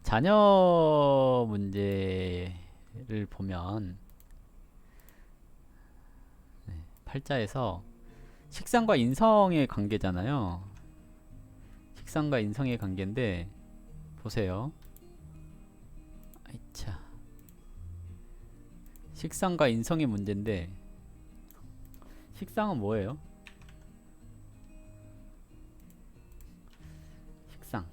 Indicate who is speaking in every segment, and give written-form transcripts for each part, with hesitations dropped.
Speaker 1: 자녀 문제를 보면 팔자에서 식상과 인성의 관계잖아요. 식상과 인성의 관계인데 보세요. 아이차. 식상과 인성의 문제인데 식상은 뭐예요? 식상.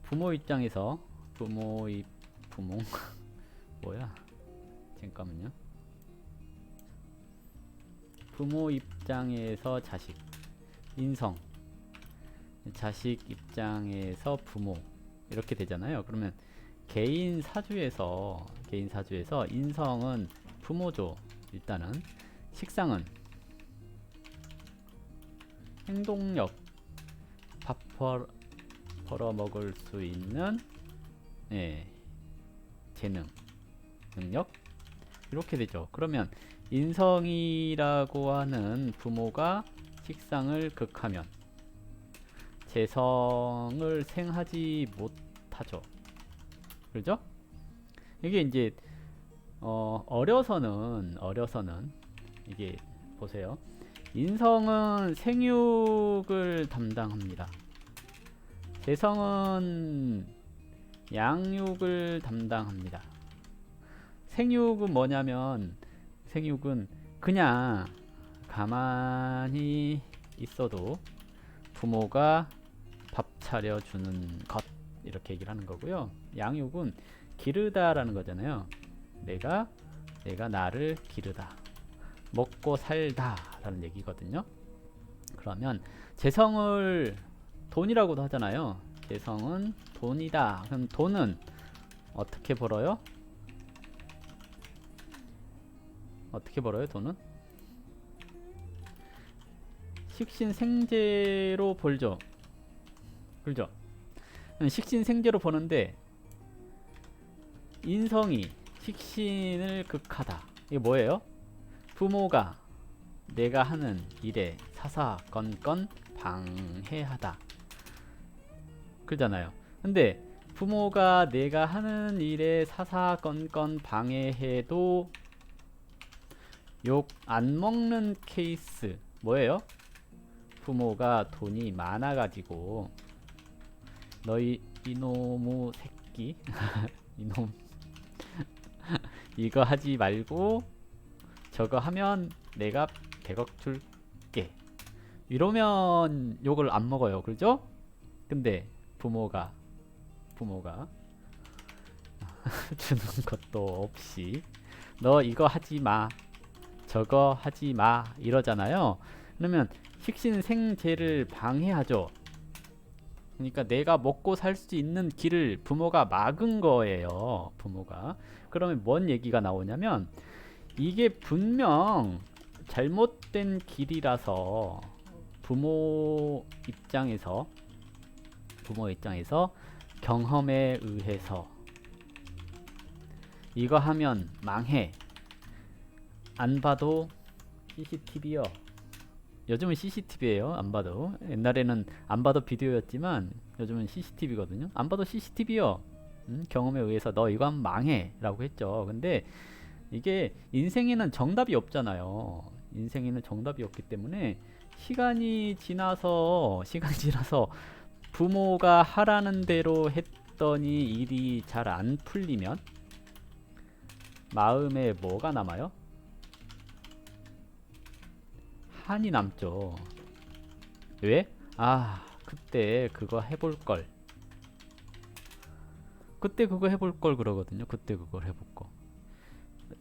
Speaker 1: 부모 입장에서 부모 뭐야? 잠깐만요. 부모 입장에서 자식, 인성, 자식 입장에서 부모 이렇게 되잖아요. 그러면 개인 사주에서 인성은 부모죠. 일단은 식상은 행동력, 밥 벌어 먹을 수 있는 재능, 능력 이렇게 되죠. 그러면 인성이라고 하는 부모가 식상을 극하면 재성을 생하지 못하죠. 그죠? 이게 이제 어려서는 이게 보세요. 인성은 생육을 담당합니다. 재성은 양육을 담당합니다. 생육은 뭐냐면 생육은 그냥 가만히 있어도 부모가 밥 차려주는 것 이렇게 얘기를 하는 거고요. 양육은 기르다라는 거잖아요. 내가 나를 기르다, 먹고 살다 라는 얘기거든요. 그러면 재성을 돈이라고도 하잖아요. 재성은 돈이다. 그럼 돈은 어떻게 벌어요? 돈은? 식신생재로 벌죠. 그죠? 식신생재로 버는데 인성이 식신을 극하다. 이게 뭐예요? 부모가 내가 하는 일에 사사건건 방해하다. 그러잖아요. 근데 부모가 내가 하는 일에 사사건건 방해해도 욕 안 먹는 케이스 뭐예요? 부모가 돈이 많아가지고 너희 이놈의 새끼 이놈 이거 하지 말고 저거 하면 내가 100억 줄게 이러면 욕을 안 먹어요. 그죠? 근데 부모가 주는 것도 없이 너 이거 하지 마 저거 하지 마 이러잖아요. 그러면 식신생재를 방해하죠. 그러니까 내가 먹고 살 수 있는 길을 부모가 막은 거예요. 부모가. 그러면 뭔 얘기가 나오냐면 이게 분명 잘못된 길이라서 부모 입장에서 경험에 의해서 이거 하면 망해. 안 봐도 CCTV요. 요즘은 CCTV예요. 안 봐도. 옛날에는 안 봐도 비디오였지만 요즘은 CCTV거든요. 안 봐도 CCTV요. 경험에 의해서 너 이거 하면 망해 라고 했죠. 근데 이게 인생에는 정답이 없잖아요. 인생에는 정답이 없기 때문에 시간이 지나서 부모가 하라는 대로 했더니 일이 잘 안 풀리면 마음에 뭐가 남아요? 한이 남죠. 왜? 아, 그때 그거 해볼 걸. 그때 그거 해볼 걸 그러거든요. 그때 그걸 해볼 거.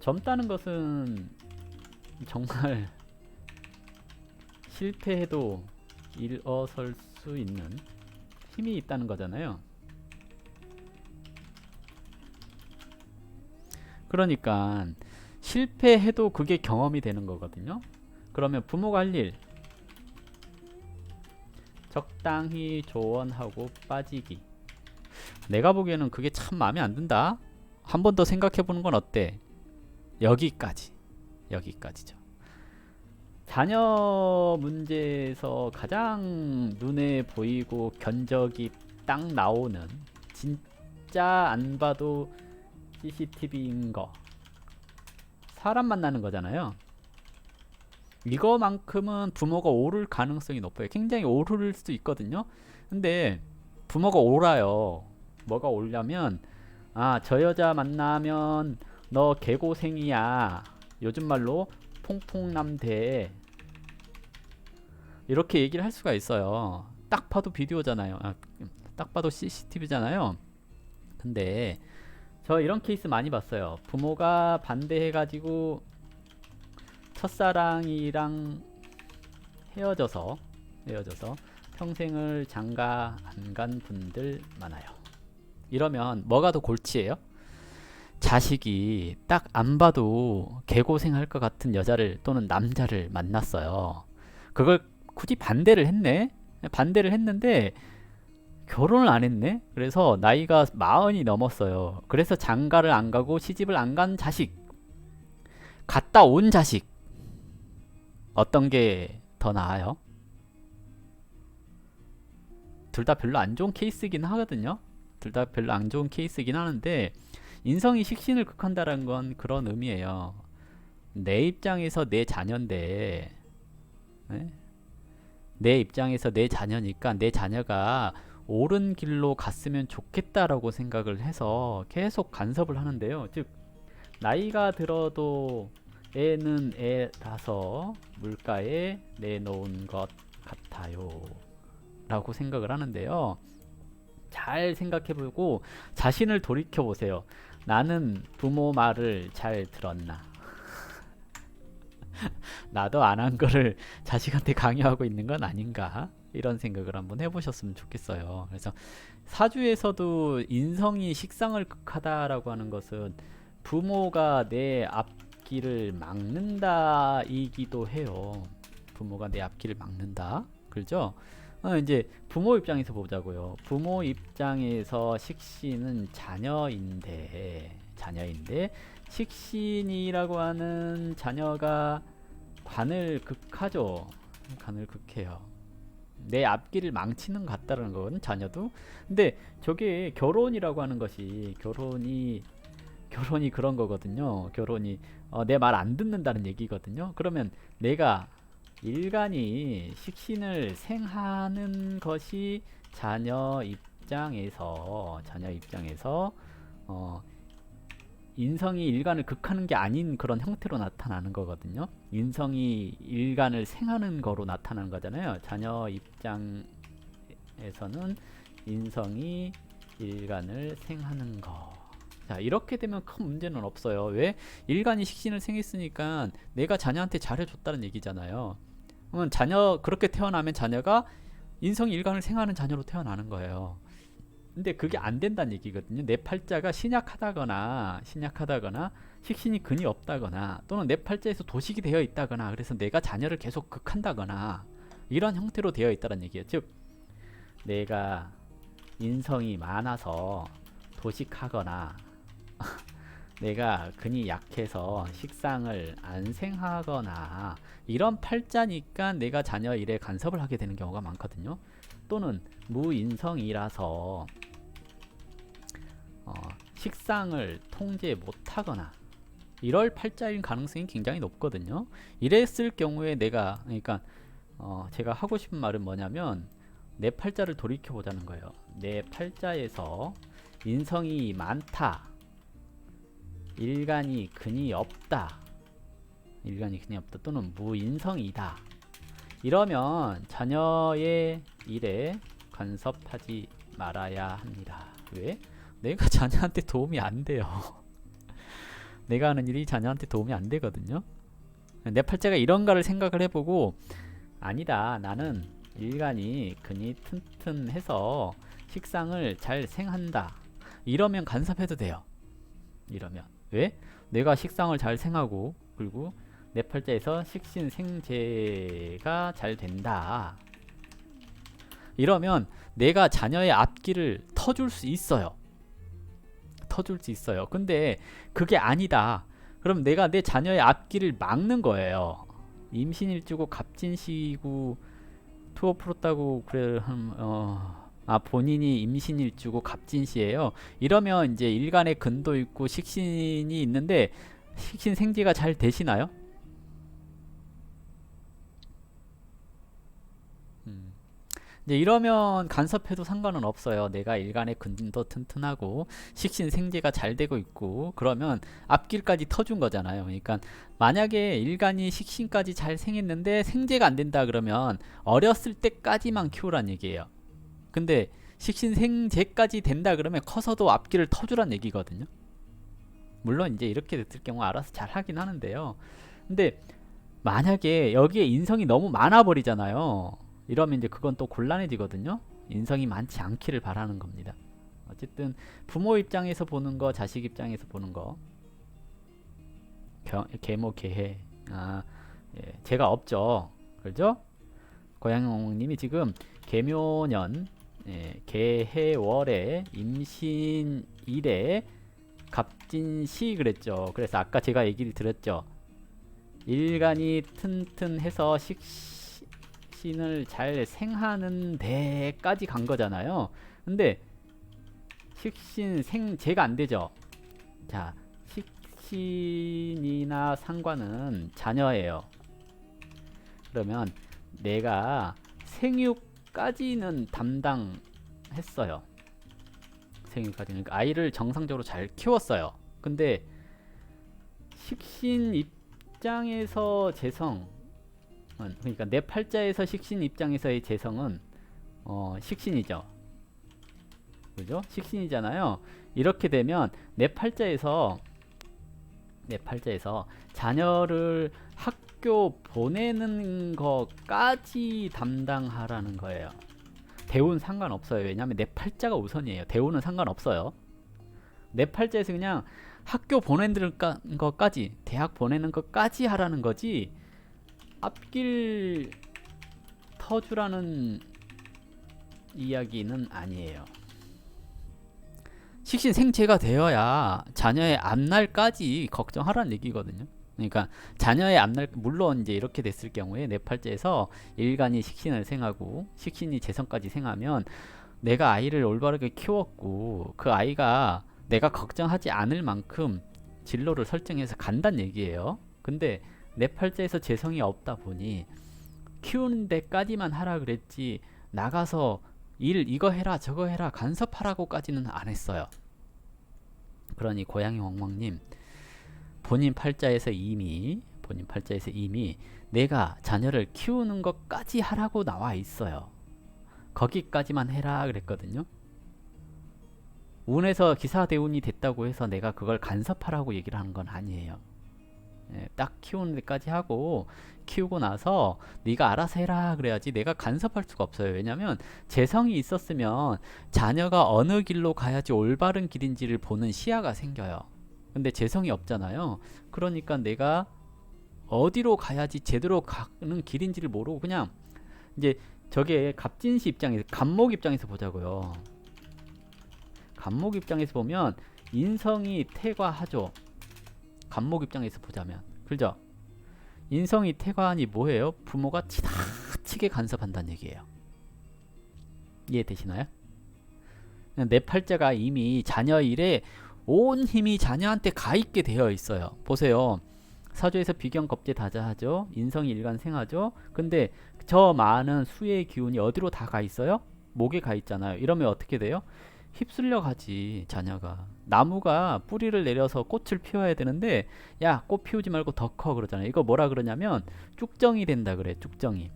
Speaker 1: 젊다는 것은 정말 실패해도 일어설 수 있는 힘이 있다는 거잖아요. 그러니까 실패해도 그게 경험이 되는 거거든요. 그러면 부모가 할 일 적당히 조언하고 빠지기. 내가 보기에는 그게 참 마음에 안 든다. 한 번 더 생각해 보는 건 어때? 여기까지죠. 자녀 문제에서 가장 눈에 보이고 견적이 딱 나오는 진짜 안 봐도 CCTV인 거. 사람 만나는 거잖아요. 이거만큼은 부모가 오를 가능성이 높아요. 굉장히 오를 수도 있거든요. 근데 부모가 오라요. 뭐가 오려면 저 여자 만나면 너 개고생이야. 요즘 말로 퐁퐁남대. 이렇게 얘기를 할 수가 있어요. 딱 봐도 비디오잖아요. 딱 봐도 CCTV잖아요. 근데 저 이런 케이스 많이 봤어요. 부모가 반대해가지고 첫사랑이랑 헤어져서 평생을 장가 안 간 분들 많아요. 이러면 뭐가 더 골치예요? 자식이 딱 안 봐도 개고생할 것 같은 여자를 또는 남자를 만났어요. 그걸 굳이 반대를 했네? 반대를 했는데 결혼을 안 했네? 그래서 나이가 40이 넘었어요. 그래서 장가를 안 가고 시집을 안 간 자식, 갔다 온 자식, 어떤 게 더 나아요? 둘 다 별로 안 좋은 케이스긴 하거든요. 둘 다 별로 안 좋은 케이스긴 하는데 인성이 식신을 극한다는 건 그런 의미예요. 내 입장에서 내 자녀인데, 네? 내 입장에서 내 자녀니까 내 자녀가 옳은 길로 갔으면 좋겠다라고 생각을 해서 계속 간섭을 하는데요. 즉 나이가 들어도 애는 애라서 물가에 내놓은 것 같아요 라고 생각을 하는데요. 잘 생각해보고 자신을 돌이켜보세요. 나는 부모 말을 잘 들었나? 나도 안 한 거를 자식한테 강요하고 있는 건 아닌가? 이런 생각을 한번 해보셨으면 좋겠어요. 그래서 사주에서도 인성이 식상을 극하다라고 하는 것은 부모가 내 앞길을 막는다이기도 해요. 부모가 내 앞길을 막는다. 그렇죠? 이제 부모 입장에서 보자고요. 부모 입장에서 식신은 자녀인데 식신이라고 하는 자녀가 관을 극하죠. 관을 극해요. 내 앞길을 망치는 것 같다는 건 자녀도. 근데 저게 결혼이라고 하는 것이 결혼이 그런 거거든요. 결혼이 내 말 안 듣는다는 얘기거든요. 그러면 내가 일간이 식신을 생하는 것이 자녀 입장에서 인성이 일간을 극하는 게 아닌 그런 형태로 나타나는 거거든요. 인성이 일간을 생하는 거로 나타나는 거잖아요. 자녀 입장에서는 인성이 일간을 생하는 거. 자, 이렇게 되면 큰 문제는 없어요. 왜? 일간이 식신을 생했으니까 내가 자녀한테 잘해줬다는 얘기잖아요. 그러면 그렇게 태어나면 자녀가 인성이 일간을 생하는 자녀로 태어나는 거예요. 근데 그게 안 된다는 얘기거든요. 내 팔자가 신약하다거나 식신이 근이 없다거나 또는 내 팔자에서 도식이 되어 있다거나 그래서 내가 자녀를 계속 극한다거나 이런 형태로 되어 있다는 얘기예요. 즉 내가 인성이 많아서 도식하거나 내가 근이 약해서 식상을 안 생하거나 이런 팔자니까 내가 자녀 일에 간섭을 하게 되는 경우가 많거든요. 또는 무인성이라서 식상을 통제 못하거나 이럴 팔자인 가능성이 굉장히 높거든요. 이랬을 경우에 그러니까 제가 하고 싶은 말은 뭐냐면 내 팔자를 돌이켜 보자는 거예요. 내 팔자에서 인성이 많다, 일간이 근이 없다 또는 무인성이다. 이러면 자녀의 일에 간섭하지 말아야 합니다. 왜? 내가 자녀한테 도움이 안 돼요. 내가 하는 일이 자녀한테 도움이 안 되거든요. 내 팔자가 이런가를 생각을 해보고 아니다, 나는 일간이 근이 튼튼해서 식상을 잘 생한다. 이러면 간섭해도 돼요. 이러면 왜? 내가 식상을 잘 생하고 그리고 내 팔자에서 식신 생재가 잘 된다. 이러면 내가 자녀의 앞길을 터줄 수 있어요. 근데 그게 아니다. 그럼 내가 내 자녀의 앞길을 막는 거예요. 임신일주고 갑진시고 투어 풀었다고 그래 아, 본인이 임신일주고 갑진시예요. 이러면 이제 일간에 근도 있고 식신이 있는데 식신 생지가 잘 되시나요? 음. 이제 이러면 간섭해도 상관은 없어요. 내가 일간의 근도 튼튼하고 식신 생재가 잘 되고 있고 그러면 앞길까지 터준 거잖아요. 그러니까 만약에 일간이 식신까지 잘 생겼는데 생재가 안 된다 그러면 어렸을 때까지만 키우란 얘기예요. 근데 식신 생재까지 된다 그러면 커서도 앞길을 터주란 얘기거든요. 물론 이제 이렇게 됐을 경우 알아서 잘 하긴 하는데요. 근데 만약에 여기에 인성이 너무 많아 버리잖아요. 이러면 이제 그건 또 곤란해지거든요. 인성이 많지 않기를 바라는 겁니다. 어쨌든 부모 입장에서 보는 거, 자식 입장에서 보는 거, 계모 계해. 아, 예, 제가 없죠. 그렇죠? 고양이님이 지금 계묘년, 예, 계해월에 임신일에 갑진시 그랬죠. 그래서 아까 제가 얘기를 드렸죠. 일간이 튼튼해서 식신을 잘 생하는 데까지 간 거잖아요. 근데 식신 생재가 안 되죠. 자, 식신이나 상관은 자녀예요. 그러면 내가 생육까지는 담당했어요. 생육까지는 그러니까 아이를 정상적으로 잘 키웠어요. 근데 식신 입장에서 재성은, 그러니까 내 팔자에서 식신 입장에서의 재성은 식신이죠. 그죠? 식신이잖아요. 이렇게 되면 내 팔자에서 자녀를 학교 보내는 것까지 담당하라는 거예요. 대우는 상관없어요. 왜냐하면 내 팔자가 우선이에요. 대우는 상관없어요. 내 팔자에서 그냥 학교 보내는 것까지, 대학 보내는 것까지 하라는 거지 앞길 터주라는 이야기는 아니에요. 식신생재가 되어야 자녀의 앞날까지 걱정하라는 얘기거든요. 그러니까 자녀의 앞날, 물론 이제 이렇게 됐을 경우에 내 팔자에서 일간이 식신을 생하고 식신이 재성까지 생하면 내가 아이를 올바르게 키웠고 그 아이가 내가 걱정하지 않을 만큼 진로를 설정해서 간단 얘기예요. 근데 내 팔자에서 재성이 없다 보니 키우는 데까지만 하라 그랬지 나가서 일 이거 해라 저거 해라 간섭하라고까지는 안 했어요. 그러니 고양이 왕왕님 본인 팔자에서 이미 내가 자녀를 키우는 것까지 하라고 나와 있어요. 거기까지만 해라 그랬거든요. 운에서 기사대운이 됐다고 해서 내가 그걸 간섭하라고 얘기를 하는 건 아니에요. 예, 딱 키우는 데까지 하고 키우고 나서 네가 알아서 해라 그래야지 내가 간섭할 수가 없어요. 왜냐면 재성이 있었으면 자녀가 어느 길로 가야지 올바른 길인지를 보는 시야가 생겨요. 근데 재성이 없잖아요. 그러니까 내가 어디로 가야지 제대로 가는 길인지를 모르고 그냥 이제 저게 갑진시 입장에서 갑목 입장에서 보자고요. 갑목 입장에서 보면 인성이 태과하죠. 갑목 입장에서 보자면 그죠? 인성이 태과하니 뭐예요? 부모가 지나치게 간섭한다는 얘기예요. 이해되시나요? 내 팔자가 이미 자녀 일에 온 힘이 자녀한테 가 있게 되어 있어요. 보세요. 사주에서 비견 겁재 다자하죠. 인성이 일간생하죠. 근데 저 많은 수의 기운이 어디로 다 가 있어요? 목에 가 있잖아요. 이러면 어떻게 돼요? 휩쓸려 가지 자녀가. 나무가 뿌리를 내려서 꽃을 피워야 되는데 야, 꽃 피우지 말고 더 커 그러잖아요. 이거 뭐라 그러냐면 쭉정이 된다 그래. 쭉정이.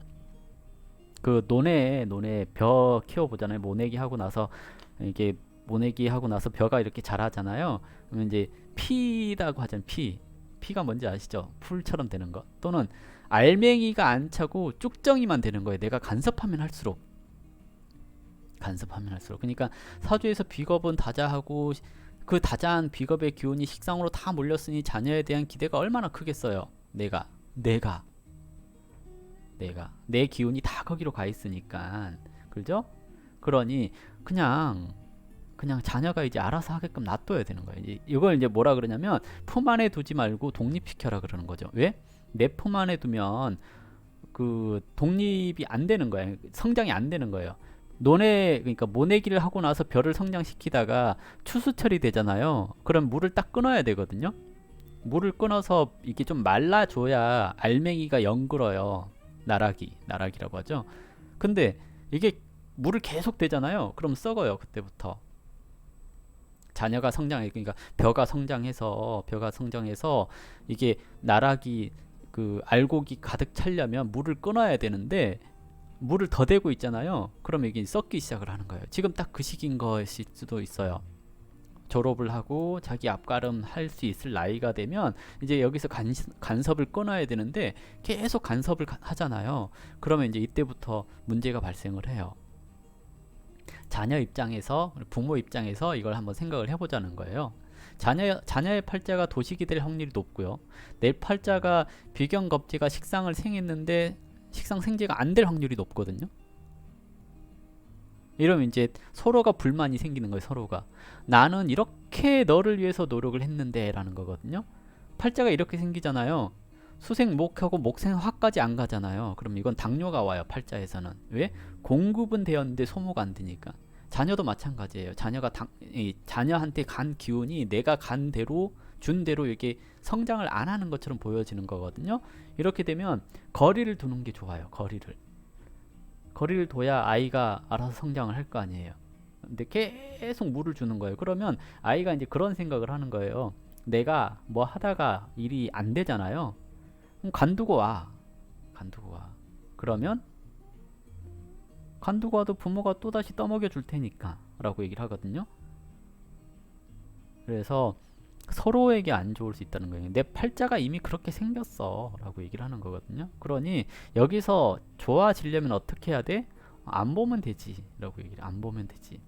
Speaker 1: 그 논에 벼 키워보잖아요. 모내기 하고 나서 이게 모내기 하고 나서 벼가 이렇게 자라잖아요. 그러면 이제 피다고 하잖아요. 피가 뭔지 아시죠? 풀처럼 되는 거. 또는 알맹이가 안 차고 쭉정이만 되는 거예요. 내가 간섭하면 할수록. 그러니까 사주에서 비겁은 다자하고 그 다자한 비겁의 기운이 식상으로 다 몰렸으니 자녀에 대한 기대가 얼마나 크겠어요. 내가 내 기운이 다 거기로 가 있으니까. 그죠? 그러니 그냥 자녀가 이제 알아서 하게끔 놔둬야 되는 거예요. 이걸 이제 뭐라 그러냐면 품 안에 두지 말고 독립시켜라 그러는 거죠. 왜? 내 품 안에 두면 그 독립이 안 되는 거예요. 성장이 안 되는 거예요. 그러니까 모내기를 하고 나서 벼를 성장시키다가 추수철이 되잖아요. 그럼 물을 딱 끊어야 되거든요. 물을 끊어서 이게 좀 말라줘야 알맹이가 영글어요. 나락이라고 하죠. 근데 이게 물을 계속 대잖아요. 그럼 썩어요. 그때부터. 자녀가 그러니까 벼가 성장해서 이게 나락이 그 알곡이 가득 차려면 물을 끊어야 되는데 물을 더 대고 있잖아요. 그럼 이게 썩기 시작을 하는 거예요. 지금 딱 그 시기인 것일 수도 있어요. 졸업을 하고 자기 앞가름 할 수 있을 나이가 되면 이제 여기서 간섭을 끊어야 되는데 계속 간섭을 하잖아요. 그러면 이제 이때부터 문제가 발생을 해요. 자녀 입장에서, 부모 입장에서 이걸 한번 생각을 해보자는 거예요. 자녀의 팔자가 도식이 될 확률이 높고요. 내 팔자가 비견겁지가 식상을 생했는데 식상 생재가 안 될 확률이 높거든요. 이러면 이제 서로가 불만이 생기는 거예요. 서로가 나는 이렇게 너를 위해서 노력을 했는데 라는 거거든요. 팔자가 이렇게 생기잖아요. 수생목하고 목생화까지 안 가잖아요. 그럼 이건 당뇨가 와요. 팔자에서는. 왜? 공급은 되었는데 소모가 안 되니까. 자녀도 마찬가지예요. 자녀한테 간 기운이 내가 간 대로 준 대로 이게 성장을 안 하는 것처럼 보여지는 거거든요. 이렇게 되면 거리를 두는 게 좋아요. 거리를 둬야 아이가 알아서 성장을 할 거 아니에요. 근데 계속 물을 주는 거예요. 그러면 아이가 이제 그런 생각을 하는 거예요. 내가 뭐 하다가 일이 안 되잖아요. 그럼 간두고 와. 그러면 간두고 와도 부모가 또다시 떠먹여 줄 테니까 라고 얘기를 하거든요. 그래서 서로에게 안 좋을 수 있다는 거예요. 내 팔자가 이미 그렇게 생겼어 라고 얘기를 하는 거거든요. 그러니 여기서 좋아지려면 어떻게 해야 돼? 안 보면 되지 라고 얘기를. 안 보면 되지.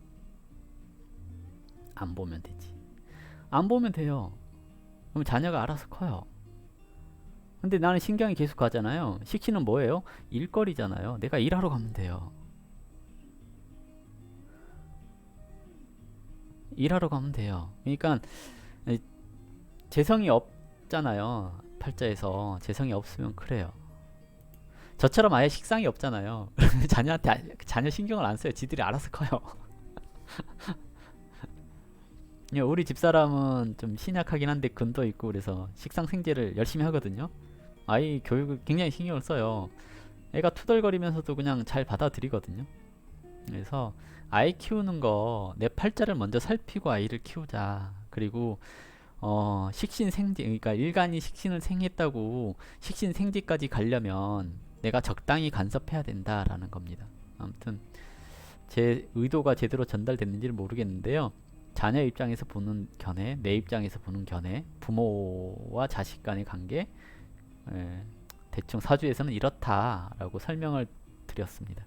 Speaker 1: 안 보면 돼요. 그럼 자녀가 알아서 커요. 근데 나는 신경이 계속 가잖아요. 식신은 뭐예요? 일거리잖아요. 내가 일하러 가면 돼요. 그러니까 재성이 없잖아요. 팔자에서 재성이 없으면 그래요. 저처럼 아예 식상이 없잖아요. 자녀 신경을 안 써요. 지들이 알아서 커요. 우리 집사람은 좀 신약하긴 한데 근도 있고 그래서 식상 생제를 열심히 하거든요. 아이 교육을 굉장히 신경을 써요. 애가 투덜거리면서도 그냥 잘 받아들이거든요. 그래서 아이 키우는 거 내 팔자를 먼저 살피고 아이를 키우자. 그리고 식신생지, 그러니까 일간이 식신을 생했다고 식신생지까지 가려면 내가 적당히 간섭해야 된다라는 겁니다. 아무튼 제 의도가 제대로 전달됐는지는 모르겠는데요. 자녀 입장에서 보는 견해, 내 입장에서 보는 견해, 부모와 자식 간의 관계, 대충 사주에서는 이렇다라고 설명을 드렸습니다.